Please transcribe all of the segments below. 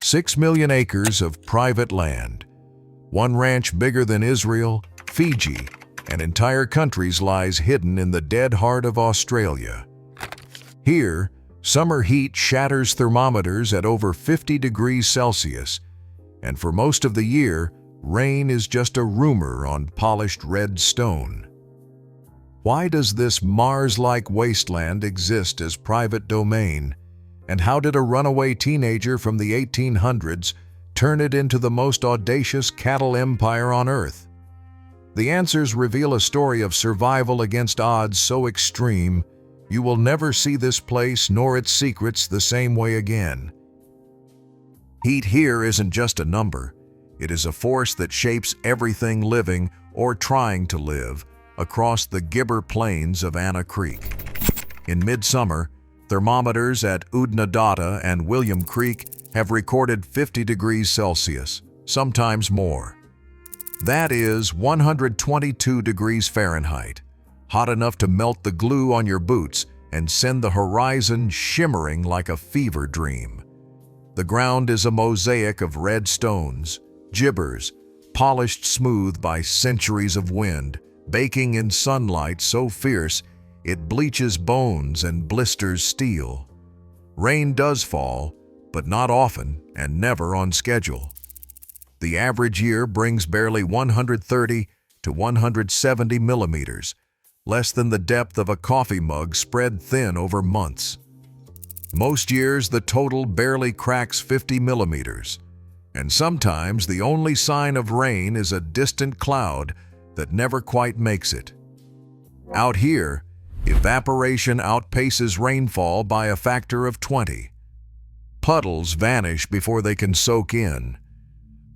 6 million acres of private land. One ranch bigger than Israel, Fiji, and entire countries lies hidden in the dead heart of Australia. Here, summer heat shatters thermometers at over 50 degrees Celsius, and for most of the year, rain is just a rumor on polished red stone. Why does this Mars-like wasteland exist as private domain? And how did a runaway teenager from the 1800s turn it into the most audacious cattle empire on Earth? The answers reveal a story of survival against odds so extreme, you will never see this place nor its secrets the same way again. Heat here isn't just a number. It is a force that shapes everything living or trying to live across the Gibber Plains of Anna Creek. In midsummer, thermometers at Oodnadatta and William Creek have recorded 50 degrees Celsius, sometimes more. That is 122 degrees Fahrenheit, hot enough to melt the glue on your boots and send the horizon shimmering like a fever dream. The ground is a mosaic of red stones, gibbers, polished smooth by centuries of wind, baking in sunlight so fierce it bleaches bones and blisters steel. Rain does fall, but not often and never on schedule. The average year brings barely 130 to 170 millimeters, less than the depth of a coffee mug spread thin over months. Most years the total barely cracks 50 millimeters, and sometimes the only sign of rain is a distant cloud that never quite makes it. Out here, evaporation outpaces rainfall by a factor of 20. Puddles vanish before they can soak in.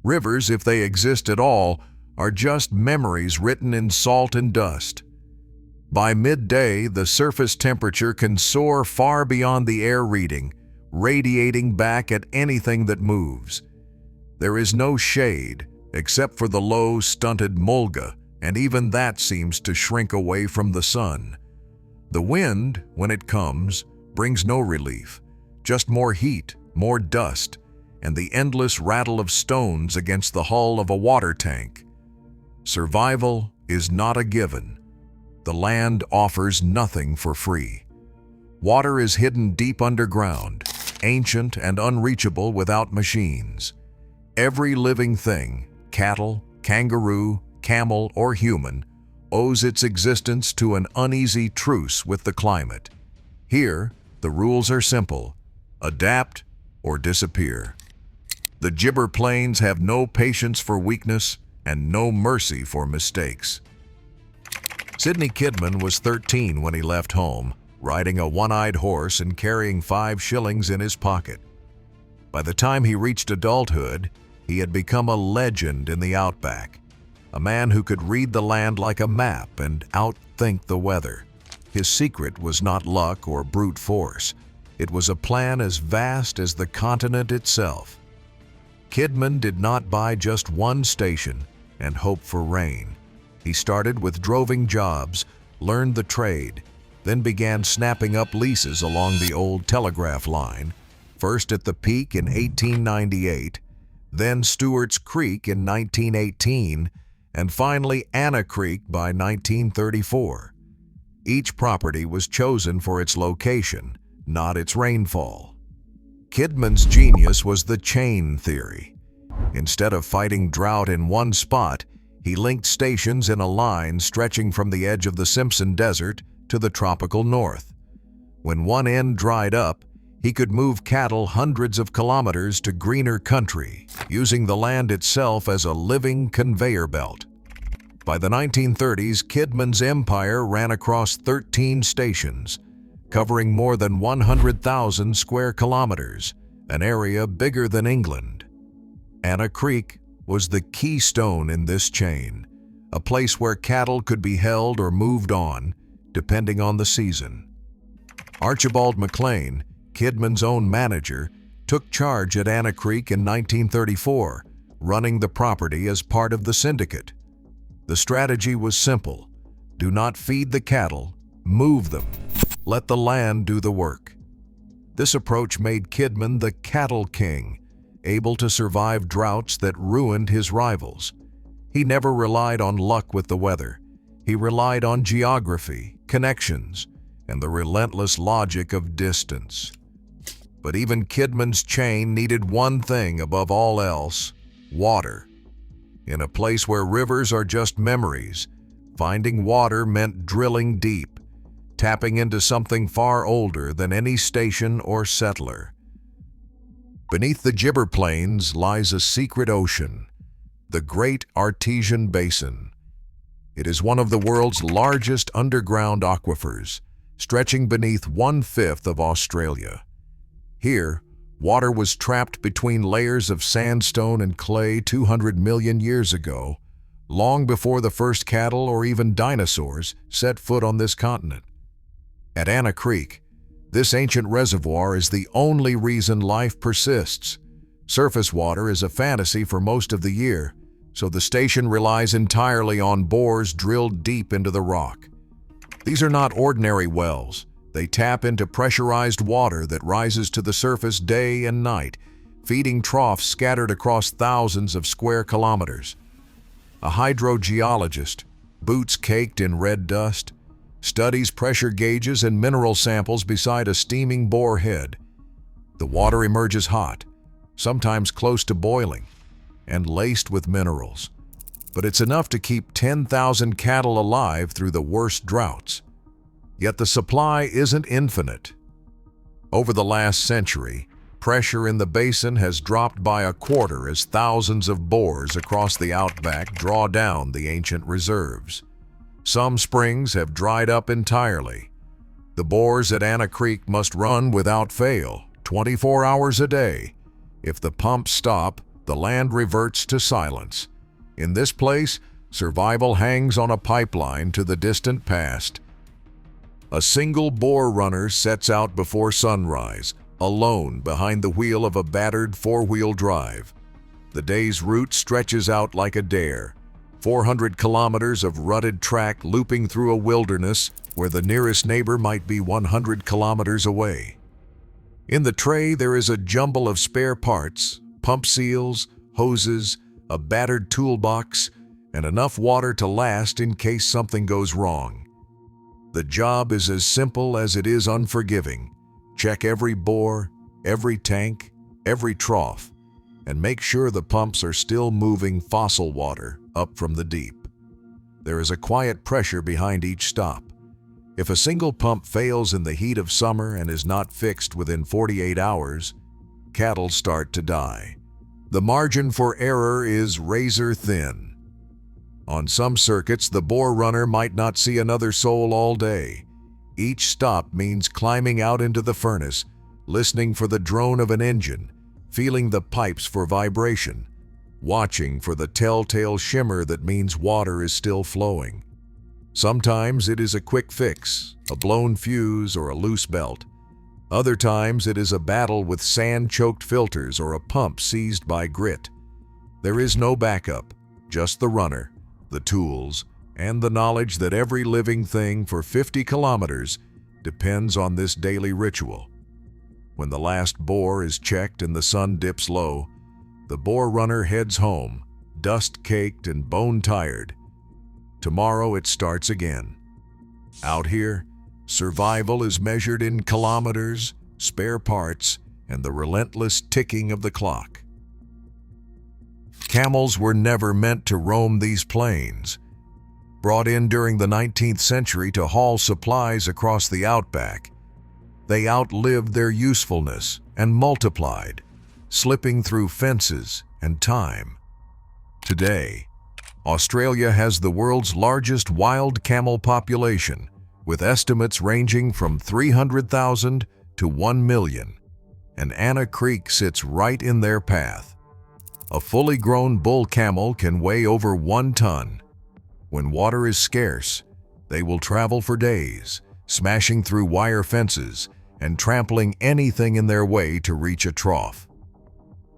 Rivers, if they exist at all, are just memories written in salt and dust. By midday, the surface temperature can soar far beyond the air reading, radiating back at anything that moves. There is no shade, except for the low, stunted mulga, and even that seems to shrink away from the sun. The wind, when it comes, brings no relief, just more heat, more dust, and the endless rattle of stones against the hull of a water tank. Survival is not a given. The land offers nothing for free. Water is hidden deep underground, ancient and unreachable without machines. Every living thing, cattle, kangaroo, camel, or human, owes its existence to an uneasy truce with the climate. Here, the rules are simple: adapt or disappear. The Gibber Plains have no patience for weakness and no mercy for mistakes. Sidney Kidman was 13 when he left home, riding a one-eyed horse and carrying 5 shillings in his pocket. By the time he reached adulthood, he had become a legend in the outback, a man who could read the land like a map and outthink the weather. His secret was not luck or brute force. It was a plan as vast as the continent itself. Kidman did not buy just one station and hope for rain. He started with droving jobs, learned the trade, then began snapping up leases along the old telegraph line, first at the Peak in 1898, then Stewart's Creek in 1918, and finally Anna Creek by 1934. Each property was chosen for its location, not its rainfall. Kidman's genius was the chain theory. Instead of fighting drought in one spot, he linked stations in a line stretching from the edge of the Simpson Desert to the tropical north. When one end dried up, he could move cattle hundreds of kilometers to greener country, using the land itself as a living conveyor belt. By the 1930s, Kidman's empire ran across 13 stations, covering more than 100,000 square kilometers, an area bigger than England. Anna Creek was the keystone in this chain, a place where cattle could be held or moved on, depending on the season. Archibald McLean, Kidman's own manager, took charge at Anna Creek in 1934, running the property as part of the syndicate. The strategy was simple: do not feed the cattle, move them. Let the land do the work. This approach made Kidman the cattle king, able to survive droughts that ruined his rivals. He never relied on luck with the weather. He relied on geography, connections, and the relentless logic of distance. But even Kidman's chain needed one thing above all else: water. In a place where rivers are just memories, finding water meant drilling deep, tapping into something far older than any station or settler. Beneath the Gibber Plains lies a secret ocean, the Great Artesian Basin. It is one of the world's largest underground aquifers, stretching beneath 1/5 of Australia. Here, water was trapped between layers of sandstone and clay 200 million years ago, long before the first cattle or even dinosaurs set foot on this continent. At Anna Creek, this ancient reservoir is the only reason life persists. Surface water is a fantasy for most of the year, so the station relies entirely on bores drilled deep into the rock. These are not ordinary wells. They tap into pressurized water that rises to the surface day and night, feeding troughs scattered across thousands of square kilometers. A hydrogeologist, boots caked in red dust, studies pressure gauges and mineral samples beside a steaming bore head. The water emerges hot, sometimes close to boiling, and laced with minerals. But it's enough to keep 10,000 cattle alive through the worst droughts. Yet the supply isn't infinite. Over the last century, pressure in the basin has dropped by a quarter as thousands of bores across the outback draw down the ancient reserves. Some springs have dried up entirely. The bores at Anna Creek must run without fail, 24 hours a day. If the pumps stop, the land reverts to silence. In this place, survival hangs on a pipeline to the distant past. A single bore runner sets out before sunrise, alone behind the wheel of a battered four-wheel drive. The day's route stretches out like a dare, 400 kilometers of rutted track looping through a wilderness where the nearest neighbor might be 100 kilometers away. In the tray there is a jumble of spare parts, pump seals, hoses, a battered toolbox, and enough water to last in case something goes wrong. The job is as simple as it is unforgiving. Check every bore, every tank, every trough, and make sure the pumps are still moving fossil water up from the deep. There is a quiet pressure behind each stop. If a single pump fails in the heat of summer and is not fixed within 48 hours, cattle start to die. The margin for error is razor thin. On some circuits, the bore runner might not see another soul all day. Each stop means climbing out into the furnace, listening for the drone of an engine, feeling the pipes for vibration, watching for the telltale shimmer that means water is still flowing. Sometimes it is a quick fix, a blown fuse or a loose belt. Other times it is a battle with sand-choked filters or a pump seized by grit. There is no backup, just the runner, the tools, and the knowledge that every living thing for 50 kilometers depends on this daily ritual. When the last bore is checked and the sun dips low, the bore runner heads home, dust-caked and bone-tired. Tomorrow it starts again. Out here, survival is measured in kilometers, spare parts, and the relentless ticking of the clock. Camels were never meant to roam these plains. Brought in during the 19th century to haul supplies across the outback, they outlived their usefulness and multiplied, slipping through fences and time. Today, Australia has the world's largest wild camel population, with estimates ranging from 300,000 to 1 million, and Anna Creek sits right in their path. A fully grown bull camel can weigh over 1 ton. When water is scarce, they will travel for days, smashing through wire fences and trampling anything in their way to reach a trough.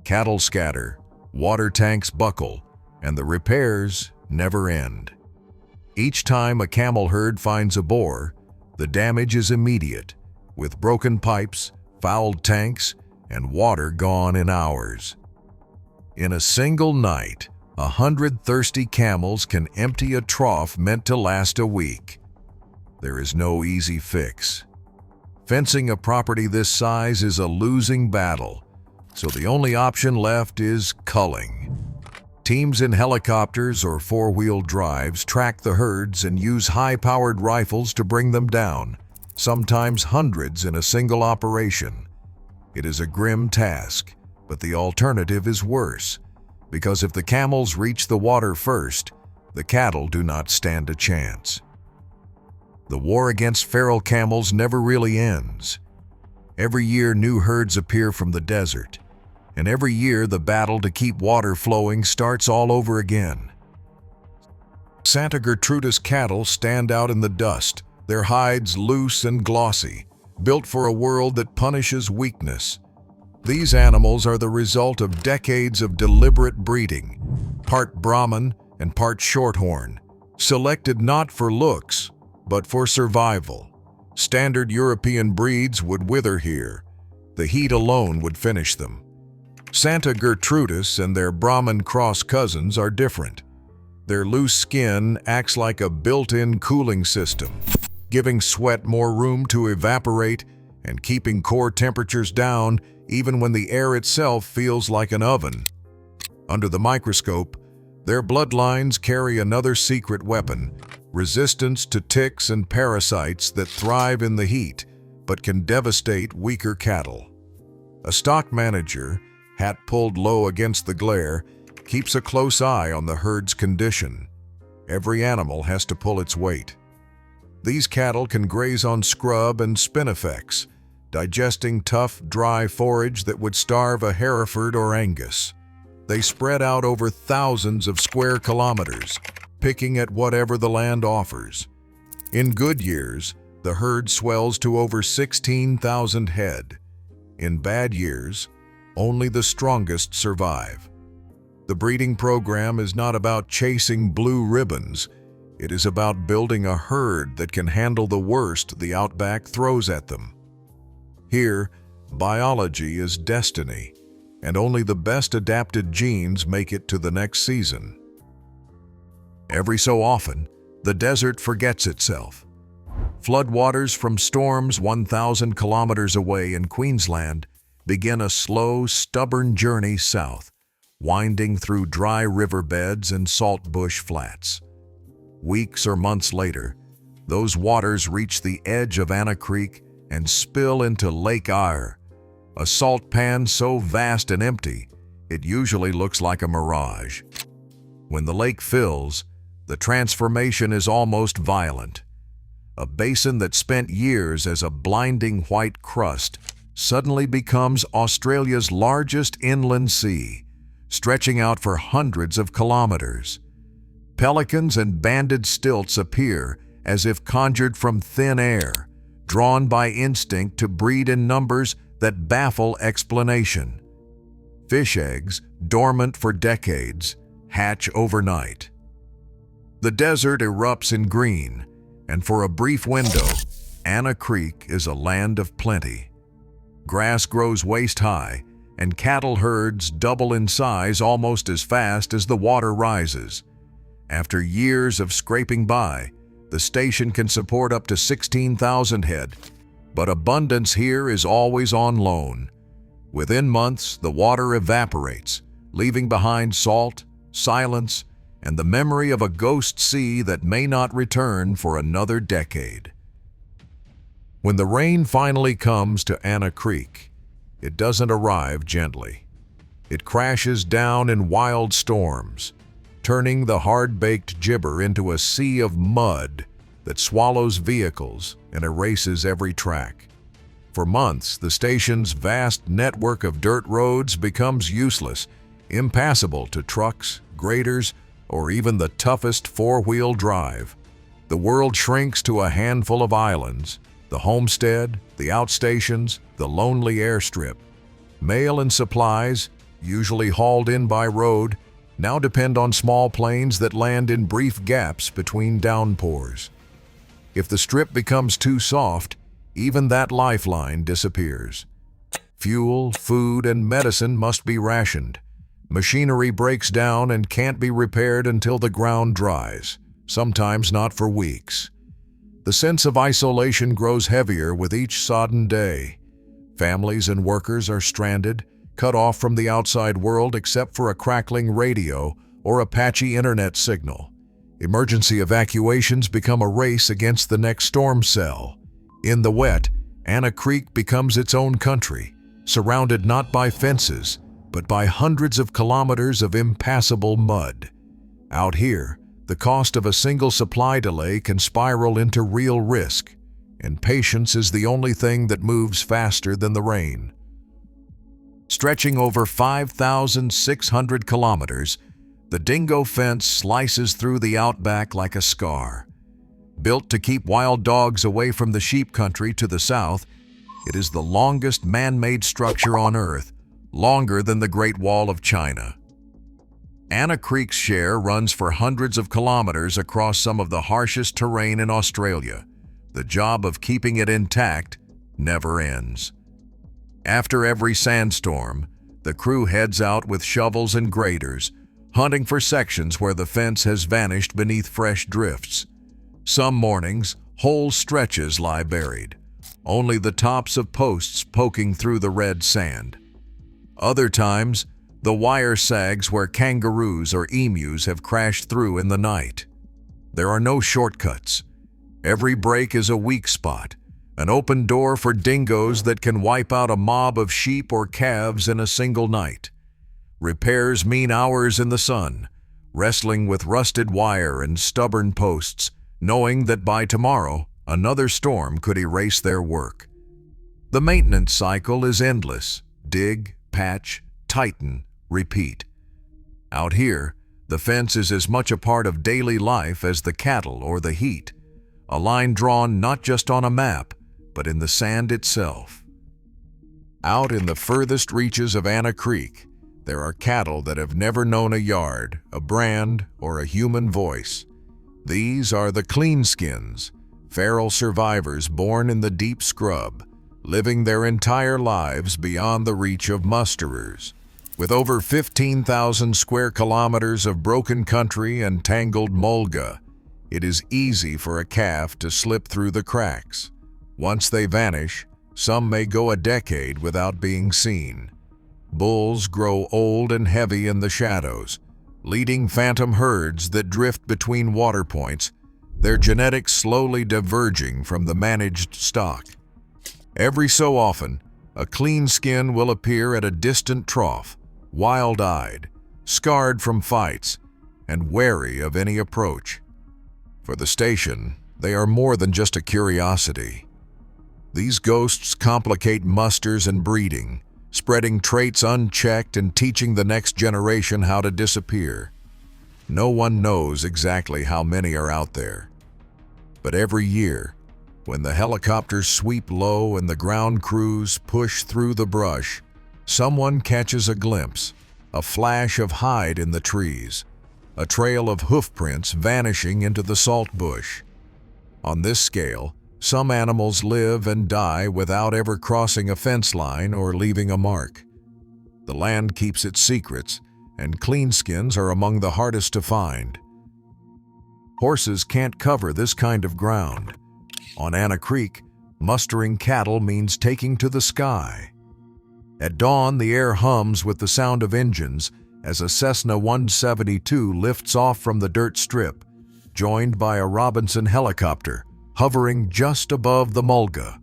Cattle scatter, water tanks buckle, and the repairs never end. Each time a camel herd finds a bore, the damage is immediate, with broken pipes, fouled tanks, and water gone in hours. In a single night, 100 thirsty camels can empty a trough meant to last a week. There is no easy fix. Fencing a property this size is a losing battle, so the only option left is culling. Teams in helicopters or four-wheel drives track the herds and use high-powered rifles to bring them down, sometimes hundreds in a single operation. It is a grim task, but the alternative is worse, because if the camels reach the water first, the cattle do not stand a chance. The war against feral camels never really ends. Every year new herds appear from the desert, and every year the battle to keep water flowing starts all over again. Santa Gertrudis cattle stand out in the dust, their hides loose and glossy, built for a world that punishes weakness. These animals are the result of decades of deliberate breeding, part Brahman and part Shorthorn, selected not for looks, but for survival. Standard European breeds would wither here. The heat alone would finish them. Santa Gertrudis and their Brahman cross cousins are different. Their loose skin acts like a built-in cooling system, giving sweat more room to evaporate and keeping core temperatures down even when the air itself feels like an oven. Under the microscope, their bloodlines carry another secret weapon: resistance to ticks and parasites that thrive in the heat but can devastate weaker cattle. A stock manager, hat pulled low against the glare, keeps a close eye on the herd's condition. Every animal has to pull its weight. These cattle can graze on scrub and spinifex, digesting tough, dry forage that would starve a Hereford or Angus. They spread out over thousands of square kilometers, picking at whatever the land offers. In good years, the herd swells to over 16,000 head. In bad years, only the strongest survive. The breeding program is not about chasing blue ribbons. It is about building a herd that can handle the worst the outback throws at them. Here, biology is destiny, and only the best adapted genes make it to the next season. Every so often, the desert forgets itself. Floodwaters from storms 1,000 kilometers away in Queensland begin a slow, stubborn journey south, winding through dry riverbeds and saltbush flats. Weeks or months later, those waters reach the edge of Anna Creek and spill into Lake Eyre, a salt pan so vast and empty, it usually looks like a mirage. When the lake fills, the transformation is almost violent. A basin that spent years as a blinding white crust suddenly becomes Australia's largest inland sea, stretching out for hundreds of kilometers. Pelicans and banded stilts appear as if conjured from thin air, drawn by instinct to breed in numbers that baffle explanation. Fish eggs, dormant for decades, hatch overnight. The desert erupts in green, and for a brief window, Anna Creek is a land of plenty. Grass grows waist-high, and cattle herds double in size almost as fast as the water rises. After years of scraping by, the station can support up to 16,000 head, but abundance here is always on loan. Within months, the water evaporates, leaving behind salt, silence, and the memory of a ghost sea that may not return for another decade. When the rain finally comes to Anna Creek, it doesn't arrive gently. It crashes down in wild storms, turning the hard-baked gibber into a sea of mud that swallows vehicles and erases every track. For months, the station's vast network of dirt roads becomes useless, impassable to trucks, graders, or even the toughest four-wheel drive. The world shrinks to a handful of islands: the homestead, the outstations, the lonely airstrip. Mail and supplies, usually hauled in by road, now depend on small planes that land in brief gaps between downpours. If the strip becomes too soft, even that lifeline disappears. Fuel, food, and medicine must be rationed. Machinery breaks down and can't be repaired until the ground dries, sometimes not for weeks. The sense of isolation grows heavier with each sodden day. Families and workers are stranded, cut off from the outside world except for a crackling radio or a patchy internet signal. Emergency evacuations become a race against the next storm cell. In the wet, Anna Creek becomes its own country, surrounded not by fences, but by hundreds of kilometers of impassable mud. Out here, the cost of a single supply delay can spiral into real risk, and patience is the only thing that moves faster than the rain. Stretching over 5,600 kilometers, the Dingo Fence slices through the outback like a scar. Built to keep wild dogs away from the sheep country to the south, it is the longest man-made structure on Earth, longer than the Great Wall of China. Anna Creek's share runs for hundreds of kilometers across some of the harshest terrain in Australia. The job of keeping it intact never ends. After every sandstorm, the crew heads out with shovels and graders, hunting for sections where the fence has vanished beneath fresh drifts. Some mornings, whole stretches lie buried, only the tops of posts poking through the red sand. Other times, the wire sags where kangaroos or emus have crashed through in the night. There are no shortcuts. Every break is a weak spot, an open door for dingoes that can wipe out a mob of sheep or calves in a single night. Repairs mean hours in the sun, wrestling with rusted wire and stubborn posts, knowing that by tomorrow, another storm could erase their work. The maintenance cycle is endless. Dig, patch, tighten, repeat. Out here, the fence is as much a part of daily life as the cattle or the heat, a line drawn not just on a map, but in the sand itself. Out in the furthest reaches of Anna Creek, there are cattle that have never known a yard, a brand, or a human voice. These are the cleanskins, feral survivors born in the deep scrub, living their entire lives beyond the reach of musterers. With over 15,000 square kilometers of broken country and tangled mulga, it is easy for a calf to slip through the cracks. Once they vanish, some may go a decade without being seen. Bulls grow old and heavy in the shadows, leading phantom herds that drift between water points, their genetics slowly diverging from the managed stock. Every so often, a clean skin will appear at a distant trough, wild-eyed, scarred from fights, and wary of any approach. For the station, they are more than just a curiosity. These ghosts complicate musters and breeding, spreading traits unchecked and teaching the next generation how to disappear. No one knows exactly how many are out there. But every year, when the helicopters sweep low and the ground crews push through the brush, someone catches a glimpse, a flash of hide in the trees, a trail of hoofprints vanishing into the salt bush. On this scale, some animals live and die without ever crossing a fence line or leaving a mark. The land keeps its secrets, and cleanskins are among the hardest to find. Horses can't cover this kind of ground. On Anna Creek, mustering cattle means taking to the sky. At dawn, the air hums with the sound of engines as a Cessna 172 lifts off from the dirt strip, joined by a Robinson helicopter hovering just above the mulga.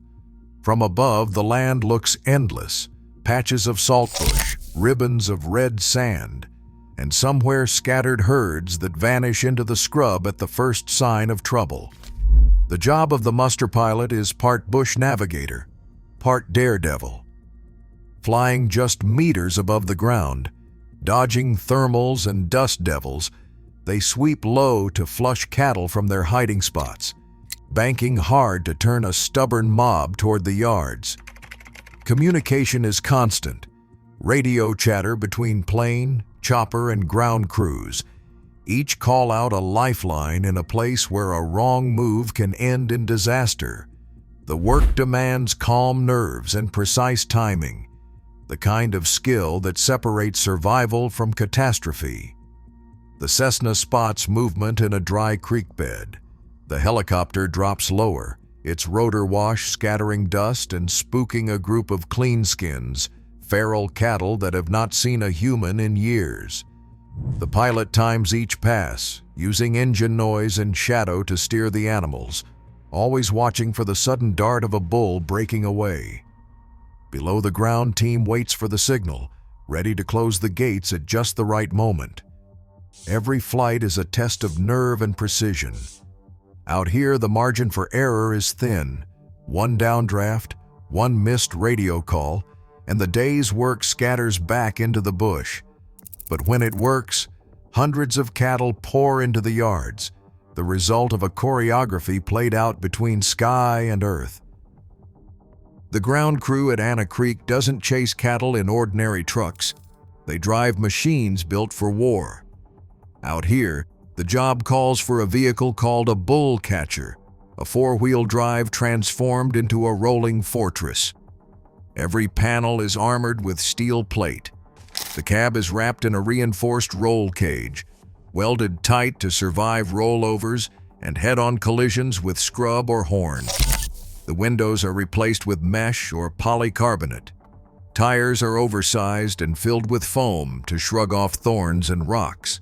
From above, the land looks endless, patches of saltbush, ribbons of red sand, and somewhere scattered herds that vanish into the scrub at the first sign of trouble. The job of the muster pilot is part bush navigator, part daredevil. Flying just meters above the ground, dodging thermals and dust devils, they sweep low to flush cattle from their hiding spots, banking hard to turn a stubborn mob toward the yards. Communication is constant, radio chatter between plane, chopper, and ground crews, each call out a lifeline in a place where a wrong move can end in disaster. The work demands calm nerves and precise timing. the kind of skill that separates survival from catastrophe. The Cessna spots movement in a dry creek bed. The helicopter drops lower, its rotor wash scattering dust and spooking a group of cleanskins, feral cattle that have not seen a human in years. The pilot times each pass, using engine noise and shadow to steer the animals, always watching for the sudden dart of a bull breaking away. Below, the ground team waits for the signal, ready to close the gates at just the right moment. Every flight is a test of nerve and precision. Out here, the margin for error is thin. One downdraft, one missed radio call, and the day's work scatters back into the bush. But when it works, hundreds of cattle pour into the yards, the result of a choreography played out between sky and earth. The ground crew at Anna Creek doesn't chase cattle in ordinary trucks. They drive machines built for war. Out here, the job calls for a vehicle called a bull catcher, a four-wheel drive transformed into a rolling fortress. Every panel is armored with steel plate. The cab is wrapped in a reinforced roll cage, welded tight to survive rollovers and head-on collisions with scrub or horn. The windows are replaced with mesh or polycarbonate. Tires are oversized and filled with foam to shrug off thorns and rocks.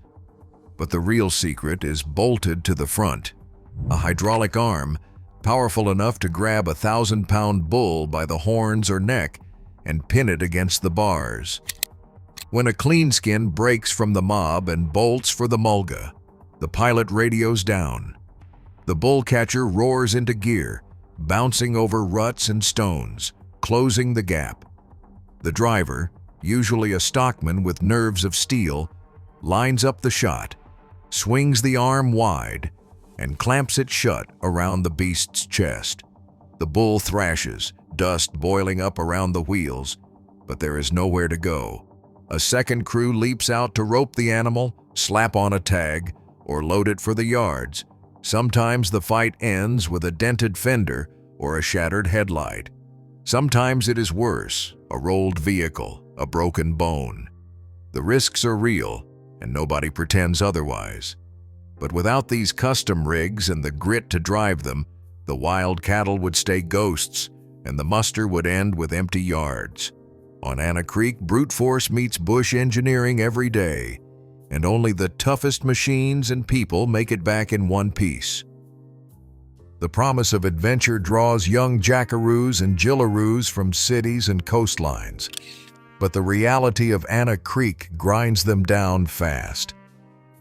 But the real secret is bolted to the front. A hydraulic arm, powerful enough to grab a 1,000-pound bull by the horns or neck and pin it against the bars. When a cleanskin breaks from the mob and bolts for the mulga, the pilot radios down. The bull catcher roars into gear, bouncing over ruts and stones, closing the gap. The driver, usually a stockman with nerves of steel, lines up the shot, swings the arm wide, and clamps it shut around the beast's chest. The bull thrashes, dust boiling up around the wheels, but there is nowhere to go. A second crew leaps out to rope the animal, slap on a tag, or load it for the yards. Sometimes the fight ends with a dented fender or a shattered headlight. Sometimes it is worse, a rolled vehicle, a broken bone. The risks are real, and nobody pretends otherwise. But without these custom rigs and the grit to drive them, the wild cattle would stay ghosts, and the muster would end with empty yards. On Anna Creek, brute force meets bush engineering every day, and only the toughest machines and people make it back in one piece. The promise of adventure draws young jackaroos and jillaroos from cities and coastlines, but the reality of Anna Creek grinds them down fast.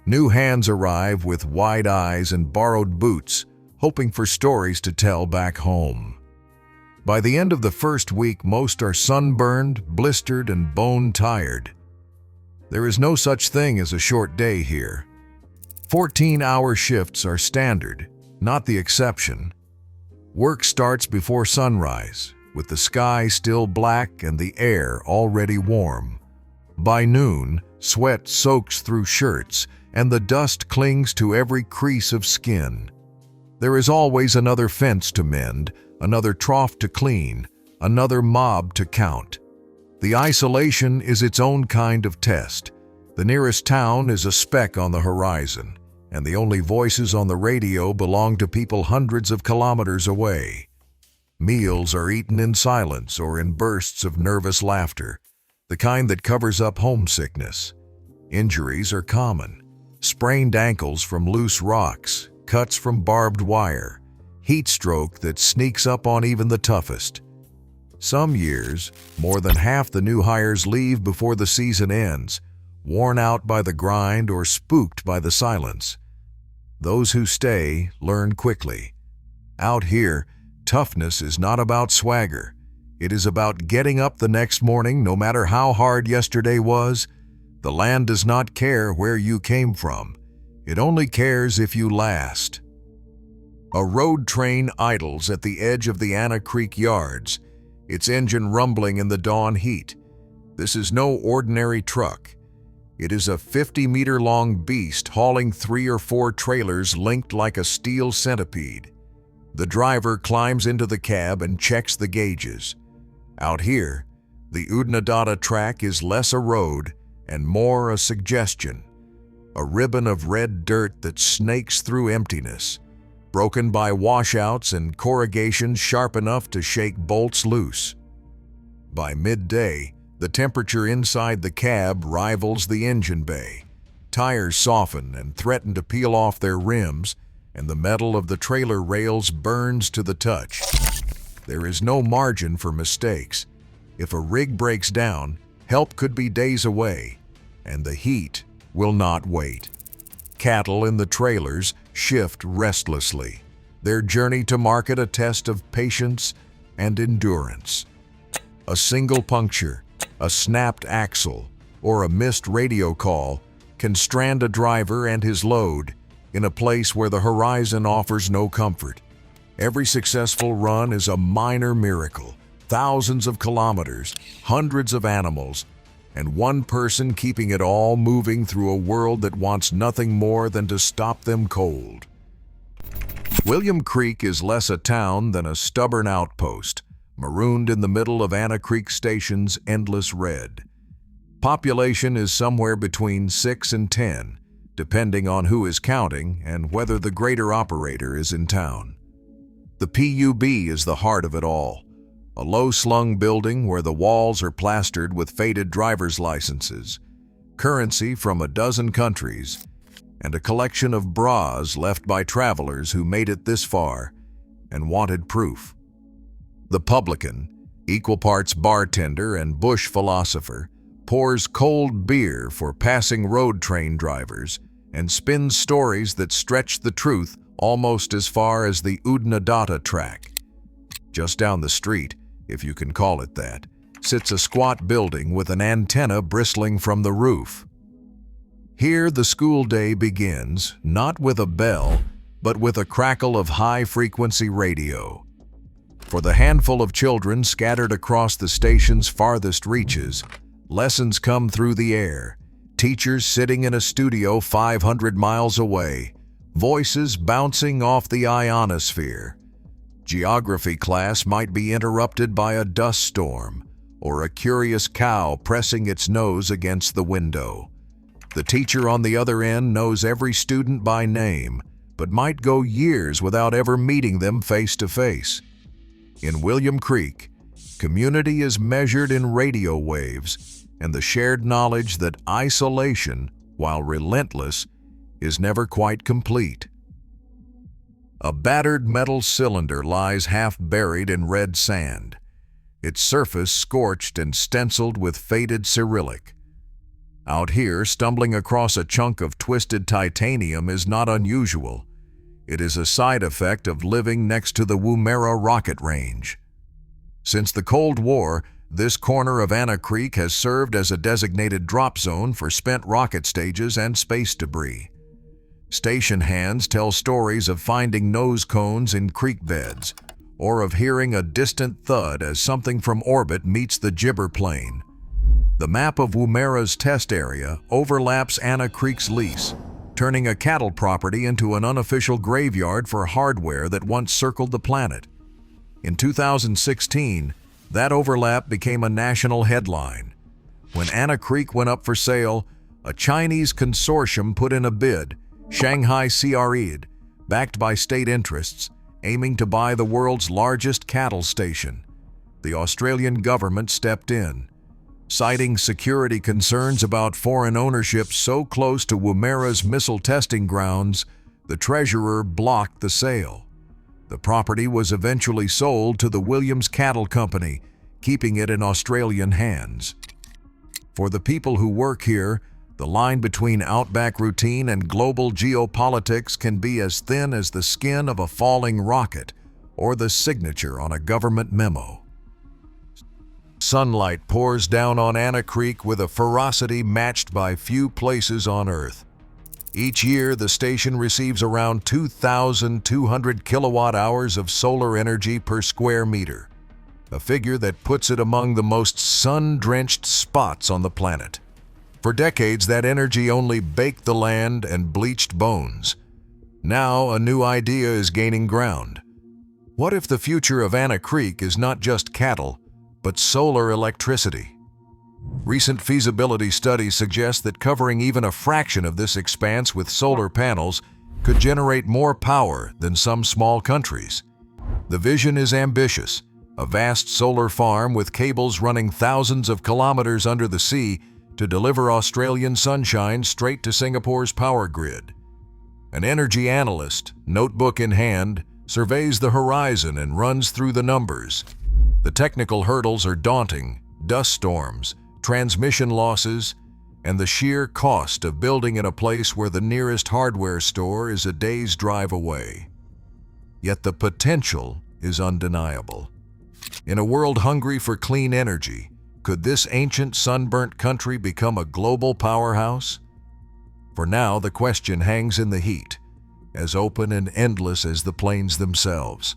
New hands arrive with wide eyes and borrowed boots, hoping for stories to tell back home. By the end of the first week, most are sunburned, blistered, and bone-tired. There is no such thing as a short day here. 14-hour shifts are standard, not the exception. Work starts before sunrise, with the sky still black and the air already warm. By noon, sweat soaks through shirts, and the dust clings to every crease of skin. There is always another fence to mend, another trough to clean, another mob to count. The isolation is its own kind of test. The nearest town is a speck on the horizon, and the only voices on the radio belong to people hundreds of kilometers away. Meals are eaten in silence or in bursts of nervous laughter, the kind that covers up homesickness. Injuries are common. Sprained ankles from loose rocks, cuts from barbed wire, heat stroke that sneaks up on even the toughest. Some years, more than half the new hires leave before the season ends, worn out by the grind or spooked by the silence. Those who stay learn quickly. Out here, toughness is not about swagger. It is about getting up the next morning no matter how hard yesterday was. The land does not care where you came from. It only cares if you last. A road train idles at the edge of the Anna Creek yards, its engine rumbling in the dawn heat. This is no ordinary truck. It is a 50-meter-long beast hauling 3 or 4 trailers linked like a steel centipede. The driver climbs into the cab and checks the gauges. Out here, The Oodnadatta track is less a road and more a suggestion, a ribbon of red dirt that snakes through emptiness, broken by washouts and corrugations sharp enough to shake bolts loose. By midday, the temperature inside the cab rivals the engine bay. Tires soften and threaten to peel off their rims, and the metal of the trailer rails burns to the touch. There is no margin for mistakes. If a rig breaks down, help could be days away, and the heat will not wait. Cattle in the trailers shift restlessly, their journey to market a test of patience and endurance. A single puncture, a snapped axle, or a missed radio call can strand a driver and his load in a place where the horizon offers no comfort. Every successful run is a minor miracle. Thousands of kilometers, hundreds of animals, and one person keeping it all moving through a world that wants nothing more than to stop them cold. William Creek is less a town than a stubborn outpost, marooned in the middle of Anna Creek Station's endless red. Population is somewhere between 6 and 10, depending on who is counting and whether the greater operator is in town. The PUB is the heart of it all. A low-slung building where the walls are plastered with faded driver's licenses, currency from a dozen countries, and a collection of bras left by travelers who made it this far and wanted proof. The publican, equal parts bartender and bush philosopher, pours cold beer for passing road train drivers and spins stories that stretch the truth almost as far as the Oodnadatta track. Just down the street, if you can call it that, sits a squat building with an antenna bristling from the roof. Here the school day begins, not with a bell, but with a crackle of high-frequency radio. For the handful of children scattered across the station's farthest reaches, lessons come through the air, teachers sitting in a studio 500 miles away, voices bouncing off the ionosphere. Geography class might be interrupted by a dust storm or a curious cow pressing its nose against the window. The teacher on the other end knows every student by name, but might go years without ever meeting them face to face. In William Creek, community is measured in radio waves and the shared knowledge that isolation, while relentless, is never quite complete. A battered metal cylinder lies half buried in red sand, its surface scorched and stenciled with faded Cyrillic. Out here, stumbling across a chunk of twisted titanium is not unusual. It is a side effect of living next to the Woomera rocket range. Since the Cold War, this corner of Anna Creek has served as a designated drop zone for spent rocket stages and space debris. Station hands tell stories of finding nose cones in creek beds, or of hearing a distant thud as something from orbit meets the gibber plane. The map of Woomera's test area overlaps Anna Creek's lease, turning a cattle property into an unofficial graveyard for hardware that once circled the planet. In 2016, that overlap became a national headline. When Anna Creek went up for sale, a Chinese consortium put in a bid, Shanghai CRED, backed by state interests, aiming to buy the world's largest cattle station. The Australian government stepped in, citing security concerns about foreign ownership so close to Woomera's missile testing grounds. The treasurer blocked the sale. The property was eventually sold to the Williams Cattle Company, keeping it in Australian hands. For the people who work here, the line between outback routine and global geopolitics can be as thin as the skin of a falling rocket or the signature on a government memo. Sunlight pours down on Anna Creek with a ferocity matched by few places on Earth. Each year, the station receives around 2,200 kilowatt-hours of solar energy per square meter, a figure that puts it among the most sun-drenched spots on the planet. For decades, that energy only baked the land and bleached bones. Now, a new idea is gaining ground. What if the future of Anna Creek is not just cattle, but solar electricity. Recent feasibility studies suggest that covering even a fraction of this expanse with solar panels could generate more power than some small countries. The vision is ambitious: a vast solar farm with cables running thousands of kilometers under the sea to deliver Australian sunshine straight to Singapore's power grid. An energy analyst, notebook in hand, surveys the horizon and runs through the numbers. The technical hurdles are daunting: dust storms, transmission losses, and the sheer cost of building in a place where the nearest hardware store is a day's drive away. Yet the potential is undeniable. In a world hungry for clean energy, could this ancient sunburnt country become a global powerhouse? For now, the question hangs in the heat, as open and endless as the plains themselves.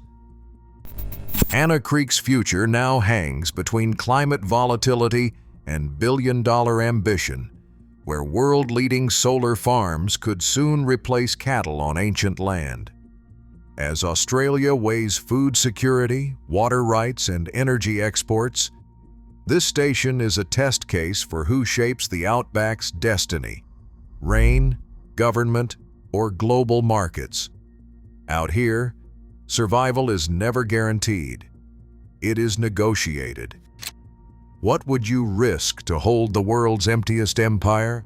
Anna Creek's future now hangs between climate volatility and billion-dollar ambition, where world-leading solar farms could soon replace cattle on ancient land. As Australia weighs food security, water rights, and energy exports, this station is a test case for who shapes the Outback's destiny: rain, government, or global markets. Out here, survival is never guaranteed. It is negotiated. What would you risk to hold the world's emptiest empire?